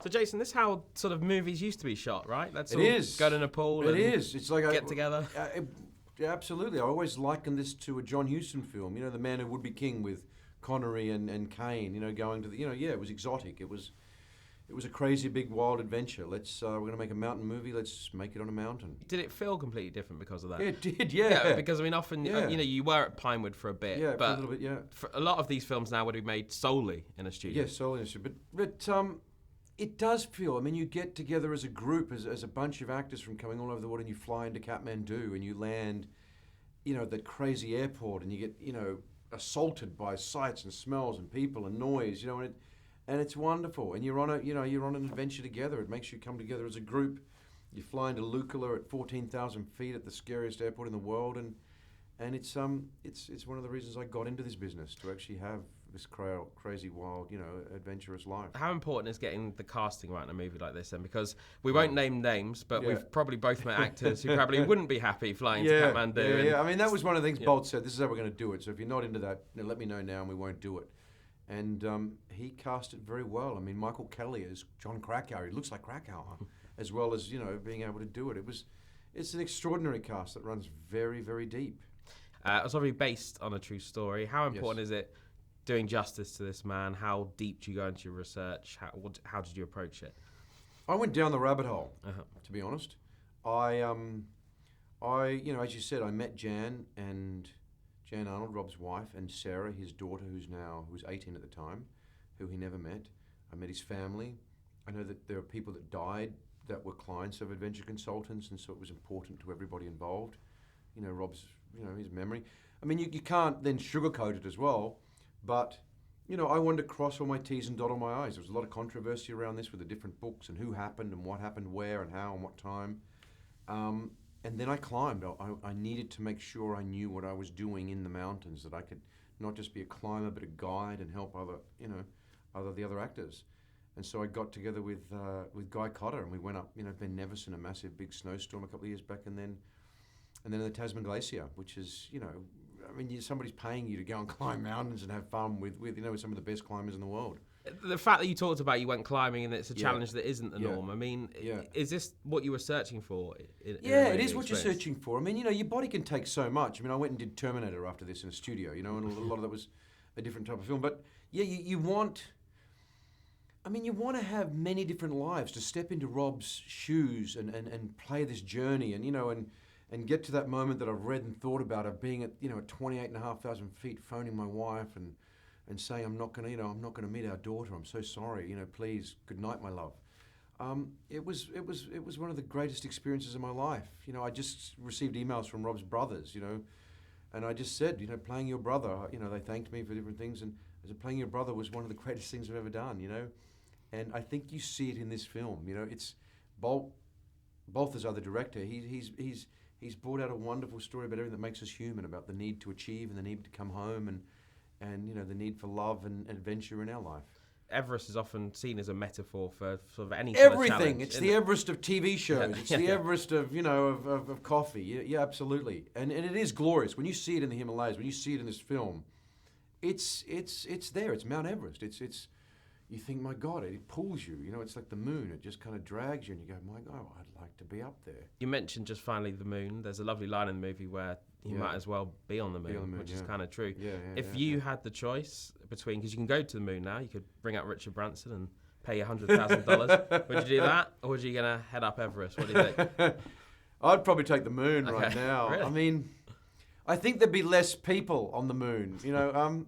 So, Jason, this is how sort of movies used to be shot, right? Let's all is. go to Nepal It and is. It's like get together. Yeah, absolutely. I always liken this to a John Huston film. You know, The Man Who Would Be King with Connery and Kane. You know, going to the. You know, yeah, it was exotic. It was a crazy, big, wild adventure. We're going to make a mountain movie. Let's make it on a mountain. Did it feel completely different because of that? Yeah, it did. Yeah. Because I mean, often Yeah. You were at Pinewood for a bit. Yeah, but for a little bit. Yeah. For a lot of these films now would be made solely in a studio. Yes, solely in a studio. But it does feel. I mean, you get together as a group, as a bunch of actors from coming all over the world, and you fly into Kathmandu, and you land, you know, at that crazy airport, and you get, you know, assaulted by sights and smells and people and noise, you know, and it's wonderful. And you're on an adventure together. It makes you come together as a group. You fly into Lukala at 14,000 feet at the scariest airport in the world, and it's one of the reasons I got into this business, to actually have this crazy, wild, you know, adventurous life. How important is getting the casting right in a movie like this then? Because we won't name names, but we've probably both met actors who probably wouldn't be happy flying to Kathmandu. Yeah. I mean, that was one of the things Bolt said. This is how we're going to do it. So if you're not into that, let me know now and we won't do it. And he cast it very well. I mean, Michael Kelly as John Krakauer. He looks like Krakauer, as well as, you know, being able to do it. It's an extraordinary cast that runs very, very deep. It's obviously based on a true story. How important is it doing justice to this man? How deep do you go into your research? How did you approach it? I went down the rabbit hole, to be honest. I, you know, as you said, I met Jan Arnold, Rob's wife, and Sarah, his daughter, who was 18 at the time, who he never met. I met his family. I know that there are people that died that were clients of Adventure Consultants, and so it was important to everybody involved. You know, Rob's, you know, his memory. I mean, you can't then sugarcoat it as well, but, you know, I wanted to cross all my T's and dot all my I's. There was a lot of controversy around this with the different books and who happened and what happened where and how and what time. And then I climbed. I needed to make sure I knew what I was doing in the mountains, that I could not just be a climber but a guide and help the other actors. And so I got together with Guy Cotter, and we went up, you know, Ben Nevis in a massive big snowstorm a couple of years back, and then in the Tasman Glacier, which is, you know, I mean, somebody's paying you to go and climb mountains and have fun with some of the best climbers in the world. The fact that you talked about you went climbing and it's a challenge that isn't the norm. I mean, is this what you were searching for? It is what you're searching for. I mean, you know, your body can take so much. I mean, I went and did Terminator after this in a studio, you know, and a lot of that was a different type of film. But yeah, you want to have many different lives, to step into Rob's shoes and play this journey, and, you know, and get to that moment that I've read and thought about, of being at, you know, at 28,500 feet, phoning my wife and saying, I'm not going to meet our daughter. I'm so sorry. You know, please, good night, my love. It was one of the greatest experiences of my life. You know, I just received emails from Rob's brothers, you know, and I just said, you know, playing your brother, you know, they thanked me for different things, and I said, playing your brother was one of the greatest things I've ever done, you know. And I think you see it in this film. You know, it's Bolt as other director. He's brought out a wonderful story about everything that makes us human, about the need to achieve and the need to come home, and you know, the need for love and adventure in our life. Everest is often seen as a metaphor for sort of any sort of challenge. It's the Everest of TV shows. It's the Everest of, you know, of coffee. Yeah, absolutely. And it is glorious. When you see it in the Himalayas, when you see it in this film, it's there. It's Mount Everest. It's you think, my God, it pulls you. You know, it's like the moon. It just kind of drags you, and you go, my God, I'd like to be up there. You mentioned just finally the moon. There's a lovely line in the movie where you might as well be on the moon, which is kind of true. If you had the choice between, because you can go to the moon now, you could bring out Richard Branson and pay $100,000. Would you do that, or would you gonna head up Everest? What do you think? I'd probably take the moon right now. Really? I mean, I think there'd be less people on the moon. You know,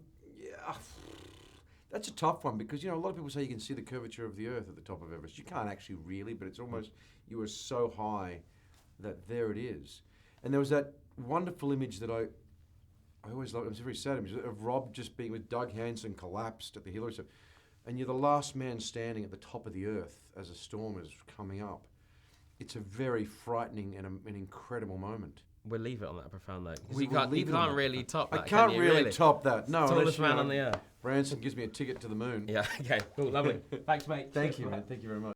that's a tough one, because, you know, a lot of people say you can see the curvature of the Earth at the top of Everest. You can't actually really, but it's almost, you are so high that there it is. And there was that wonderful image that I always loved. It was a very sad image of Rob just being with Doug Hansen collapsed at the Hillary, and you're the last man standing at the top of the Earth as a storm is coming up. It's a very frightening and an incredible moment. We'll leave it on that profound note. You can't really top that. I can't really top that. No, tallest man on the earth. Branson gives me a ticket to the moon. Yeah. Okay. Cool. Lovely. Thanks, mate. Thank you, man. Thank you very much.